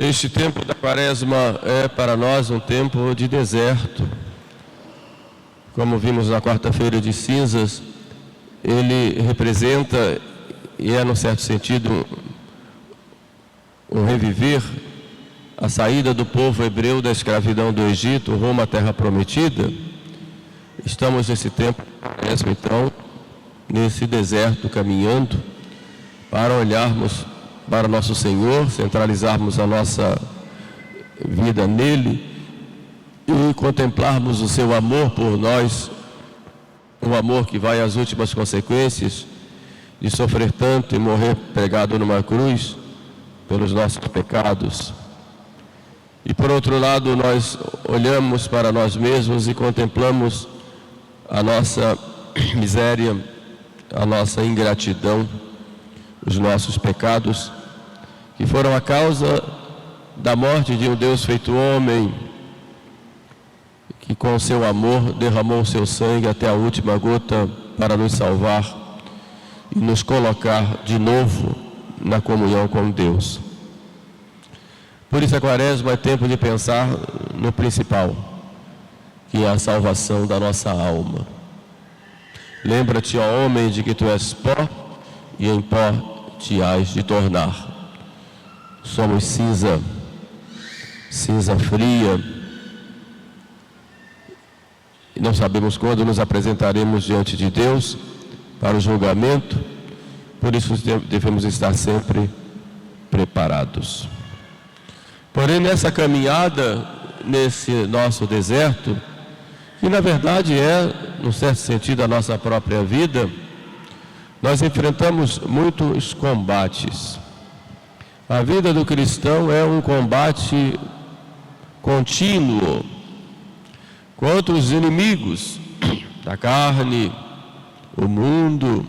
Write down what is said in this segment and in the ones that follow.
Este tempo da Quaresma é para nós um tempo de deserto. Como vimos na quarta-feira de cinzas, ele representa, e é, num certo sentido, um reviver a saída do povo hebreu da escravidão do Egito rumo à terra prometida. Estamos nesse tempo, então, nesse deserto, caminhando para olharmos para nosso Senhor, centralizarmos a nossa vida nele e contemplarmos o seu amor por nós, um amor que vai às últimas consequências de sofrer tanto e morrer pregado numa cruz pelos nossos pecados. E por outro lado, nós olhamos para nós mesmos e contemplamos a nossa miséria, a nossa ingratidão, os nossos pecados, que foram a causa da morte de um Deus feito homem, que com o seu amor derramou o seu sangue até a última gota para nos salvar e nos colocar de novo na comunhão com Deus. Por isso a Quaresma é tempo de pensar no principal, que é a salvação da nossa alma. Lembra-te, ó homem, de que tu és pó, e em pó te hás de tornar. Somos cinza fria, e não sabemos quando nos apresentaremos diante de Deus para o julgamento, por isso devemos estar sempre preparados. Porém, nessa caminhada, nesse nosso deserto, que na verdade é, num certo sentido, a nossa própria vida, nós enfrentamos muitos combates. A vida do cristão é um combate contínuo contra os inimigos da carne, o mundo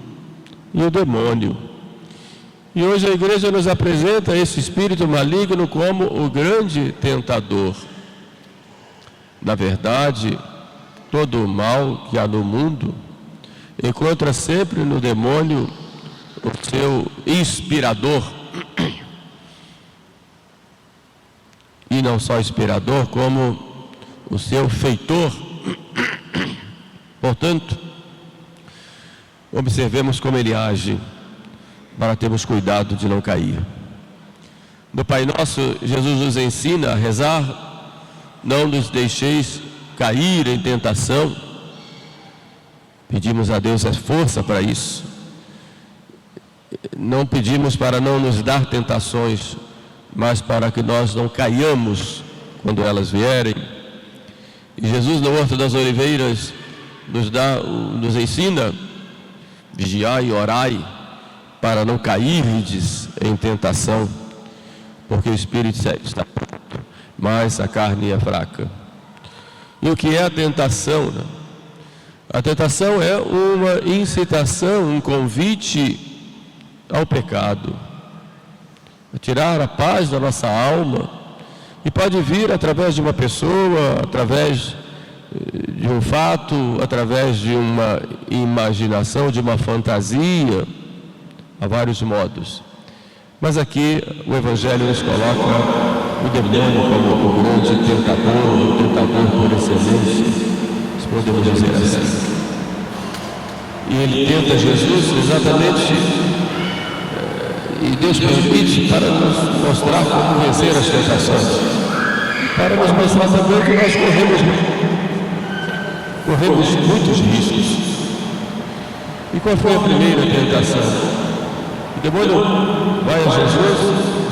e o demônio. E hoje a igreja nos apresenta esse espírito maligno como o grande tentador. Na verdade, todo o mal que há no mundo encontra sempre no demônio o seu inspirador. E não só inspirador, como o seu feitor. Portanto, observemos como ele age, para termos cuidado de não cair. No Pai Nosso, Jesus nos ensina a rezar: não nos deixeis cair em tentação. Pedimos a Deus a força para isso. Não pedimos para não nos dar tentações, mas para que nós não caiamos quando elas vierem. E Jesus, no Horto das Oliveiras, nos ensina: vigiai e orai, para não cairdes em tentação, porque o espírito está pronto, mas a carne é fraca. E o que é a tentação, né? A tentação é uma incitação, um convite ao pecado, a tirar a paz da nossa alma, e pode vir através de uma pessoa, através de um fato, através de uma imaginação, de uma fantasia, há vários modos. Mas aqui o Evangelho nos coloca o demônio como o grande tentador, o tentador por excelência, se podemos dizer assim. E ele tenta Jesus exatamente, e Deus permite para nos mostrar como vencer as tentações, para nos mostrar também que nós corremos muitos riscos. E qual foi a primeira tentação? O demônio vai a Jesus,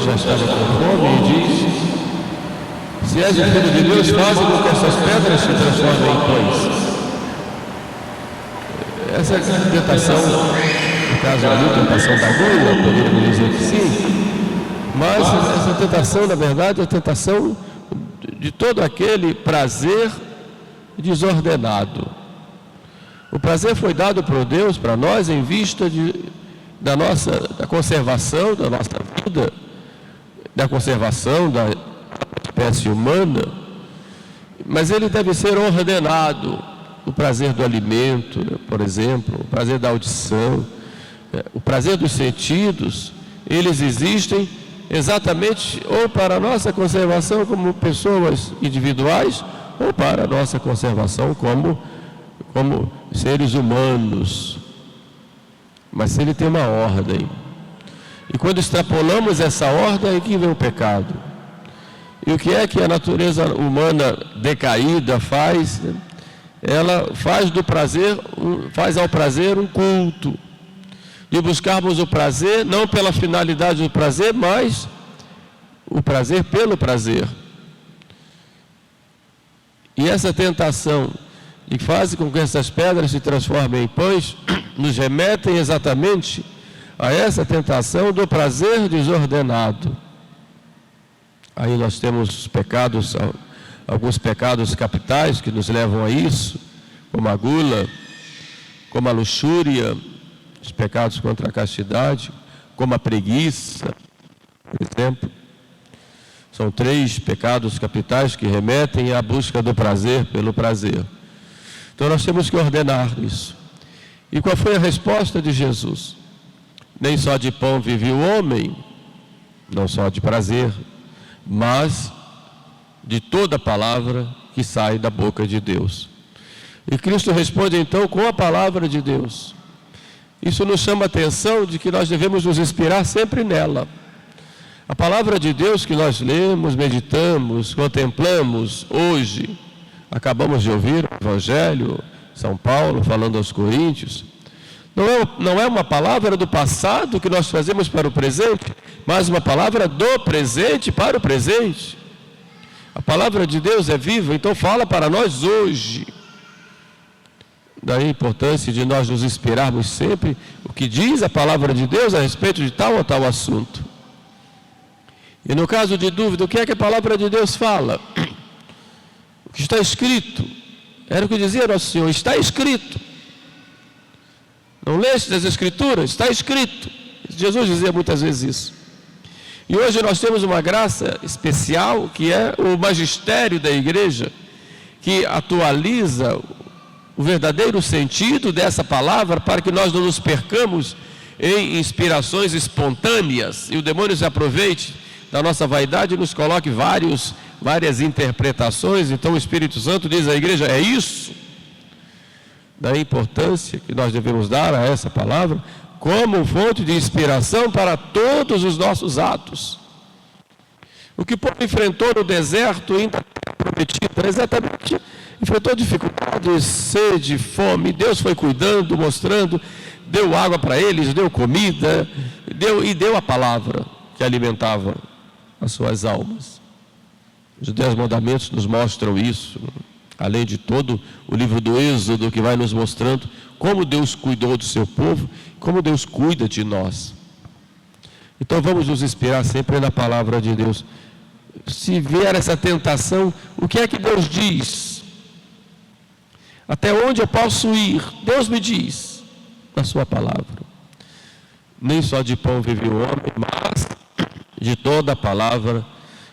já estava com fome, e diz: se és o Filho de Deus, faze com que essas pedras se transformem em pães. Essa tentação, no caso ali, a tentação da gula, poderíamos dizer que sim, mas essa tentação, na verdade, é a tentação de todo aquele prazer desordenado. O prazer foi dado por Deus para nós em vista da conservação da nossa vida, da conservação da espécie humana, mas ele deve ser ordenado. O prazer do alimento, por exemplo, o prazer da audição, o prazer dos sentidos, eles existem exatamente ou para a nossa conservação como pessoas individuais, ou para a nossa conservação como seres humanos. Mas ele tem uma ordem. E quando extrapolamos essa ordem, aqui vem o pecado. E o que é que a natureza humana decaída faz? Ela faz ao prazer um culto. De buscarmos o prazer, não pela finalidade do prazer, mas o prazer pelo prazer. E essa tentação que faz com que essas pedras se transformem em pães, nos remetem exatamente a essa tentação do prazer desordenado. Aí nós temos pecados, alguns pecados capitais que nos levam a isso, como a gula, como a luxúria, os pecados contra a castidade, como a preguiça, por exemplo. São 3 pecados capitais que remetem à busca do prazer pelo prazer. Então nós temos que ordenar isso. E qual foi a resposta de Jesus? Nem só de pão vive o homem, não só de prazer, mas de toda palavra que sai da boca de Deus. E Cristo responde então com a palavra de Deus. Isso nos chama a atenção de que nós devemos nos inspirar sempre nela. A palavra de Deus que nós lemos, meditamos, contemplamos hoje, acabamos de ouvir o Evangelho, São Paulo falando aos Coríntios, não é uma palavra do passado que nós trazemos para o presente, mas uma palavra do presente para o presente. A palavra de Deus é viva, então fala para nós hoje. Daí a importância de nós nos inspirarmos sempre o que diz a palavra de Deus a respeito de tal ou tal assunto. E no caso de dúvida, o que é que a palavra de Deus fala? O que está escrito. Era o que dizia nosso Senhor, está escrito. Não leste as Escrituras? Está escrito. Jesus dizia muitas vezes isso. E hoje nós temos uma graça especial, que é o magistério da igreja, que atualiza o verdadeiro sentido dessa palavra, para que nós não nos percamos em inspirações espontâneas, e o demônio se aproveite da nossa vaidade e nos coloque várias interpretações. Então o Espírito Santo diz à igreja, é isso. Da importância que nós devemos dar a essa palavra, como fonte de inspiração para todos os nossos atos. O que o povo enfrentou no deserto, ainda prometido, exatamente, enfrentou dificuldades, sede, fome. Deus foi cuidando, mostrando, deu água para eles, deu comida, deu a palavra que alimentava as suas almas. Os 10 mandamentos nos mostram isso, além de todo o livro do Êxodo, que vai nos mostrando como Deus cuidou do seu povo, como Deus cuida de nós. Então vamos nos inspirar sempre na palavra de Deus. Se vier essa tentação, o que é que Deus diz? Até onde eu posso ir? Deus me diz na sua palavra. Nem só de pão vive o homem, mas de toda a palavra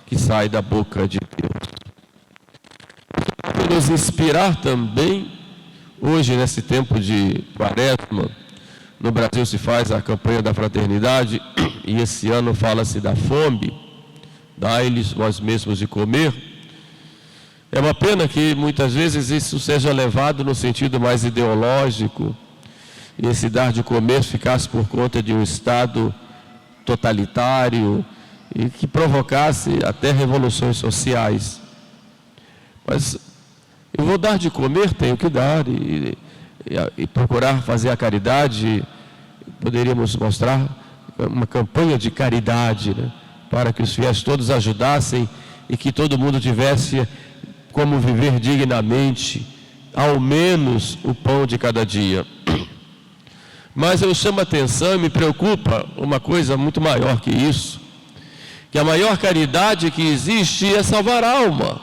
que sai da boca de Deus. Nos inspirar também, hoje nesse tempo de Quaresma, no Brasil se faz a campanha da fraternidade, e esse ano fala-se da fome, dai-lhes vós mesmos de comer. É uma pena que muitas vezes isso seja levado no sentido mais ideológico, e esse dar de comer ficasse por conta de um Estado totalitário, e que provocasse até revoluções sociais. Mas eu vou dar de comer, tenho que dar, e procurar fazer a caridade. Poderíamos mostrar uma campanha de caridade, né, para que os fiéis todos ajudassem e que todo mundo tivesse como viver dignamente, ao menos o pão de cada dia. Mas eu chamo a atenção e me preocupa uma coisa muito maior que isso, que a maior caridade que existe é salvar a alma.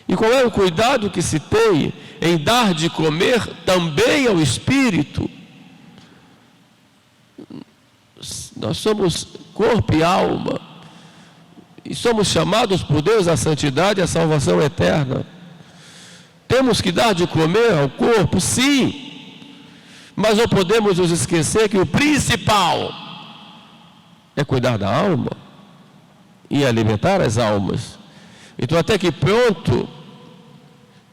E qual é o cuidado que se tem em dar de comer também ao espírito? Nós somos corpo e alma, e somos chamados por Deus à santidade e à salvação eterna. Temos que dar de comer ao corpo, sim, mas não podemos nos esquecer que o principal é cuidar da alma e alimentar as almas. Então, até que ponto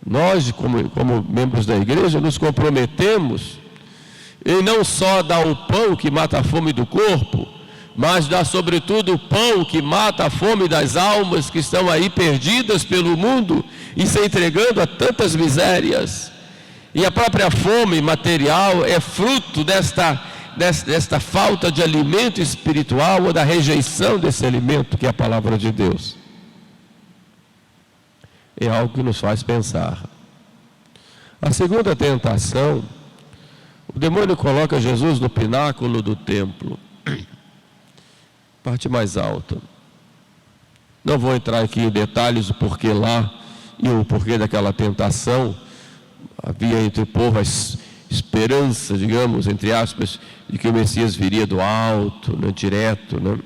nós, como membros da igreja, nos comprometemos em não só dar o pão que mata a fome do corpo, mas dar sobretudo o pão que mata a fome das almas que estão aí perdidas pelo mundo e se entregando a tantas misérias. E a própria fome material é fruto desta falta de alimento espiritual ou da rejeição desse alimento que é a palavra de Deus. É algo que nos faz pensar. A segunda tentação, o demônio coloca Jesus no pináculo do templo, parte mais alta. Não vou entrar aqui em detalhes do porquê lá e o porquê daquela tentação. Havia entre o povo a esperança, digamos, entre aspas, de que o Messias viria do alto, né, direto, né?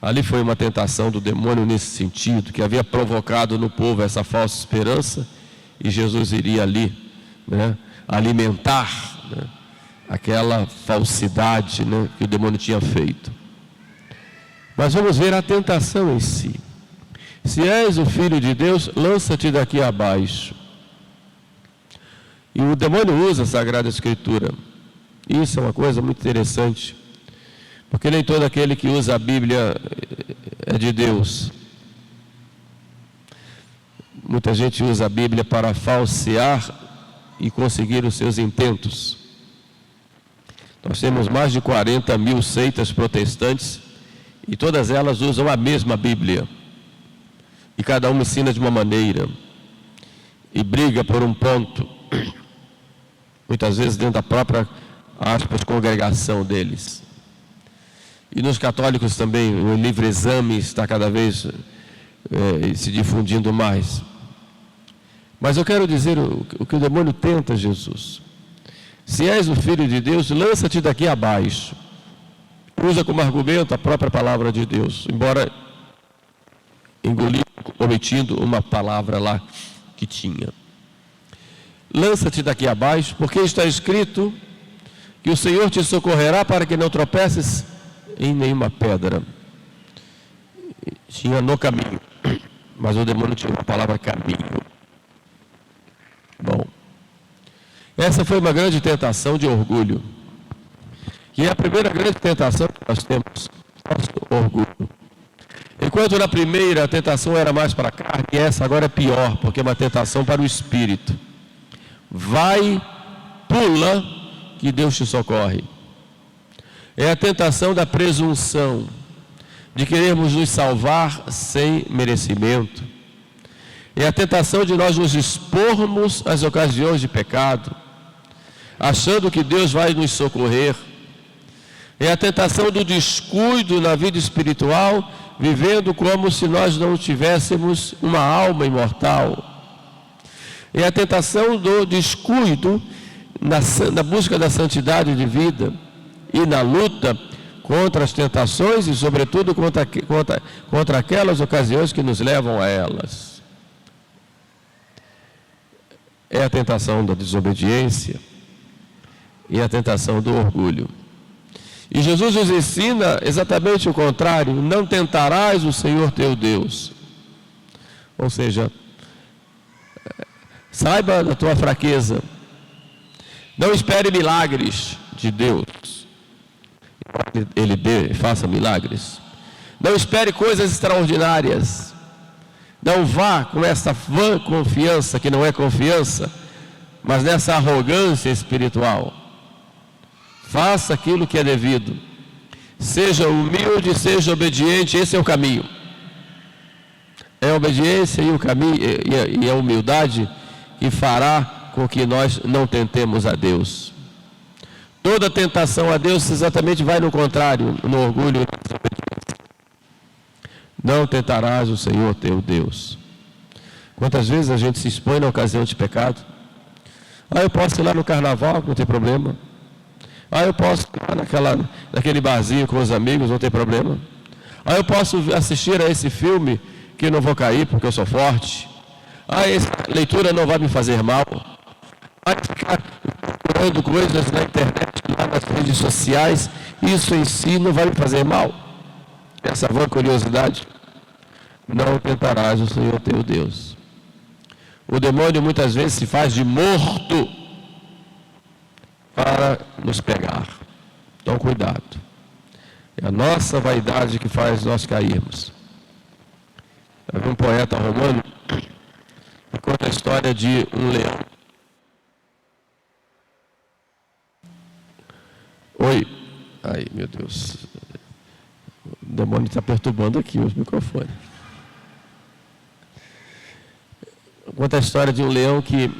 Ali foi uma tentação do demônio nesse sentido, que havia provocado no povo essa falsa esperança, e Jesus iria ali, né, alimentar, né, aquela falsidade, né, que o demônio tinha feito. Mas vamos ver a tentação em si. Se és o Filho de Deus, lança-te daqui abaixo. E o demônio usa a Sagrada Escritura. Isso é uma coisa muito interessante, porque nem todo aquele que usa a Bíblia é de Deus. Muita gente usa a Bíblia para falsear e conseguir os seus intentos. Nós temos mais de 40 mil seitas protestantes e todas elas usam a mesma Bíblia. E cada uma ensina de uma maneira e briga por um ponto, muitas vezes dentro da própria, aspas, congregação deles. E nos católicos também o livre exame está cada vez se difundindo mais. Mas eu quero dizer o que o demônio tenta Jesus. Se és o Filho de Deus, lança-te daqui abaixo. Usa como argumento a própria palavra de Deus, embora omitindo uma palavra lá que tinha. Lança-te daqui abaixo, porque está escrito que o Senhor te socorrerá para que não tropeces em nenhuma pedra. Tinha no caminho, mas o demônio tinha a palavra caminho. Bom, essa foi uma grande tentação de orgulho. E é a primeira grande tentação que nós temos, nosso orgulho. Enquanto na primeira a tentação era mais para a carne, essa agora é pior, porque é uma tentação para o espírito. Vai, pula, que Deus te socorre. É a tentação da presunção, de querermos nos salvar sem merecimento. É a tentação de nós nos expormos às ocasiões de pecado, achando que Deus vai nos socorrer. É a tentação do descuido na vida espiritual, vivendo como se nós não tivéssemos uma alma imortal. É a tentação do descuido na busca da santidade de vida e na luta contra as tentações e, sobretudo, contra aquelas ocasiões que nos levam a elas. É a tentação da desobediência e a tentação do orgulho. E Jesus nos ensina exatamente o contrário: não tentarás o Senhor teu Deus. Ou seja, saiba da tua fraqueza, não espere milagres de Deus, Ele faça milagres. Não espere coisas extraordinárias. Não vá com essa vã confiança, que não é confiança, mas nessa arrogância espiritual. Faça aquilo que é devido. Seja humilde, seja obediente, esse é o caminho. É a obediência e o caminho e a humildade que fará com que nós não tentemos a Deus. Toda tentação a Deus exatamente vai no contrário, no orgulho e na desobediência. Não tentarás o Senhor teu Deus. Quantas vezes a gente se expõe na ocasião de pecado? Eu posso ir lá no carnaval, não tem problema. Eu posso ir lá naquele barzinho com os amigos, não tem problema. Eu posso assistir a esse filme que não vou cair porque eu sou forte. Essa leitura não vai me fazer mal. Ficar procurando coisas na internet, lá nas redes sociais, isso em si não vai me fazer mal. essa vã curiosidade, não tentarás o Senhor teu Deus. O demônio muitas vezes se faz de morto para nos pegar. Então, cuidado. É a nossa vaidade que faz nós cairmos. Havia um poeta romano que conta a história de um leão. Oi. Ai, meu Deus. O demônio está perturbando aqui os microfones. Conta a história de um leão que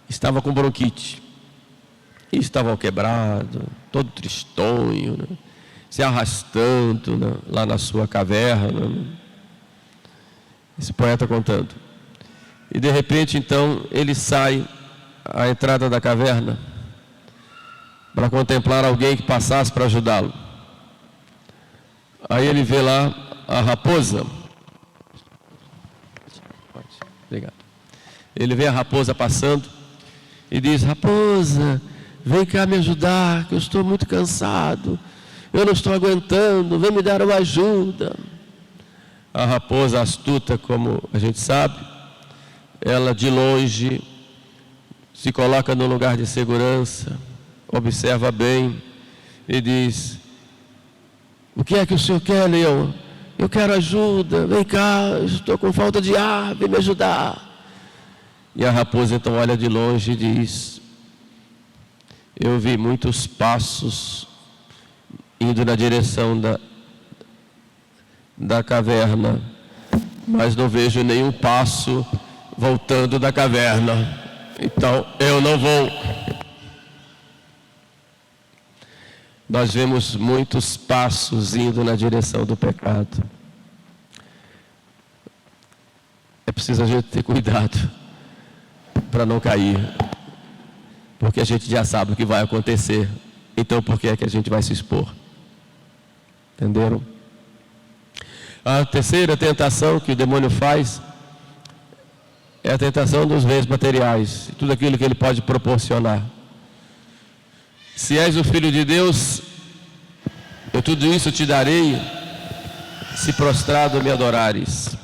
estava com bronquite. E estava quebrado, todo tristonho, né? Se arrastando, né? Lá na sua caverna. Né? Esse poeta contando. E de repente, então, ele sai à entrada da caverna para contemplar alguém que passasse para ajudá-lo. Aí ele vê lá a raposa. Obrigado. Ele vê a raposa passando e diz: raposa, vem cá me ajudar, que eu estou muito cansado. Eu não estou aguentando, vem me dar uma ajuda. A raposa, astuta, como a gente sabe, ela de longe se coloca no lugar de segurança, observa bem e diz: o que é que o senhor quer, leão? Eu quero ajuda, vem cá, eu estou com falta de ar, vem me ajudar. E a raposa então olha de longe e diz: eu vi muitos passos indo na direção da caverna, mas não vejo nenhum passo voltando da caverna. Então eu não vou. Nós vemos muitos passos indo na direção do pecado. É preciso a gente ter cuidado para não cair, porque a gente já sabe o que vai acontecer. Então por que é que a gente vai se expor? Entenderam? A terceira tentação que o demônio faz é a tentação dos bens materiais, tudo aquilo que ele pode proporcionar. Se és o Filho de Deus, eu tudo isso te darei, se prostrado me adorares.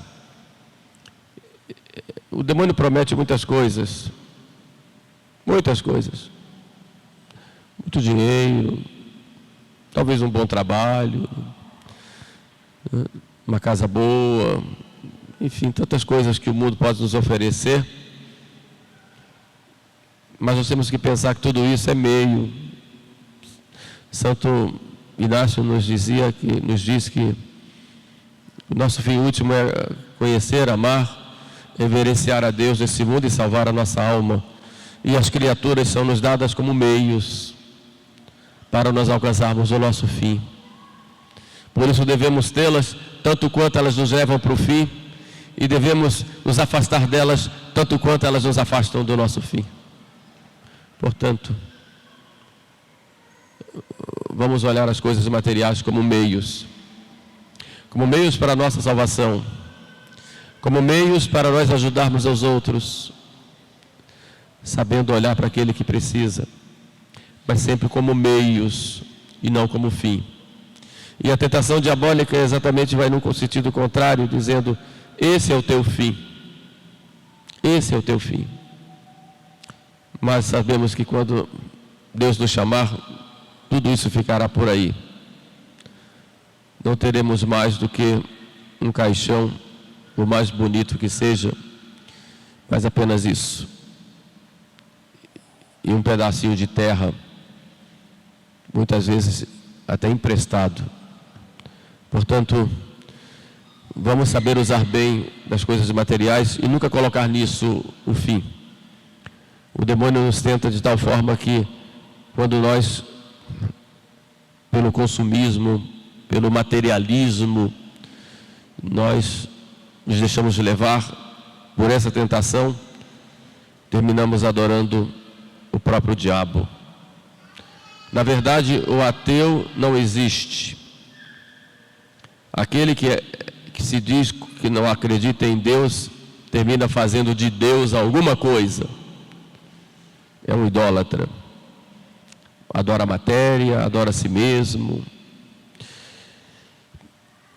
O demônio promete muitas coisas. Muitas coisas. Muito dinheiro, talvez um bom trabalho, uma casa boa, enfim, tantas coisas que o mundo pode nos oferecer. Mas nós temos que pensar que tudo isso é meio. Santo Inácio nos diz que o nosso fim último é conhecer, amar, reverenciar a Deus nesse mundo e salvar a nossa alma. E as criaturas são nos dadas como meios para nós alcançarmos o nosso fim. Por isso devemos tê-las tanto quanto elas nos levam para o fim, e devemos nos afastar delas tanto quanto elas nos afastam do nosso fim. Portanto, vamos olhar as coisas materiais como meios para a nossa salvação, como meios para nós ajudarmos aos outros, sabendo olhar para aquele que precisa, mas sempre como meios e não como fim. E a tentação diabólica exatamente vai num sentido contrário, dizendo: esse é o teu fim, esse é o teu fim. Mas sabemos que quando Deus nos chamar, tudo isso ficará por aí. Não teremos mais do que um caixão, o mais bonito que seja, mas apenas isso. E um pedacinho de terra, muitas vezes até emprestado. Portanto, vamos saber usar bem das coisas materiais e nunca colocar nisso o fim. O demônio nos tenta de tal forma que, quando nós, pelo consumismo, pelo materialismo, nós nos deixamos levar por essa tentação, terminamos adorando o próprio diabo. Na verdade, o ateu não existe. Aquele que se diz que não acredita em Deus, termina fazendo de Deus alguma coisa. É um idólatra. Adora a matéria, adora a si mesmo.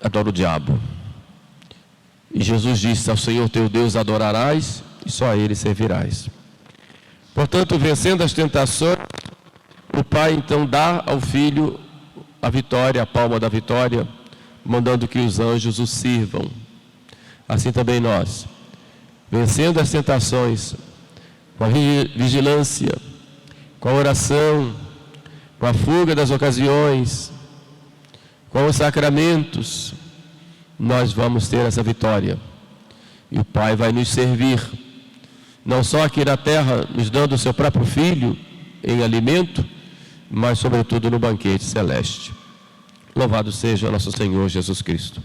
adora o diabo. E Jesus disse: ao Senhor teu Deus adorarás e só a Ele servirás. Portanto, vencendo as tentações, o Pai então dá ao Filho a vitória, a palma da vitória, mandando que os anjos o sirvam. Assim também nós, vencendo as tentações, com a vigilância, com a oração, com a fuga das ocasiões, com os sacramentos, nós vamos ter essa vitória. E o Pai vai nos servir, não só aqui na terra, nos dando o seu próprio Filho em alimento, mas sobretudo no banquete celeste. Louvado seja nosso Senhor Jesus Cristo.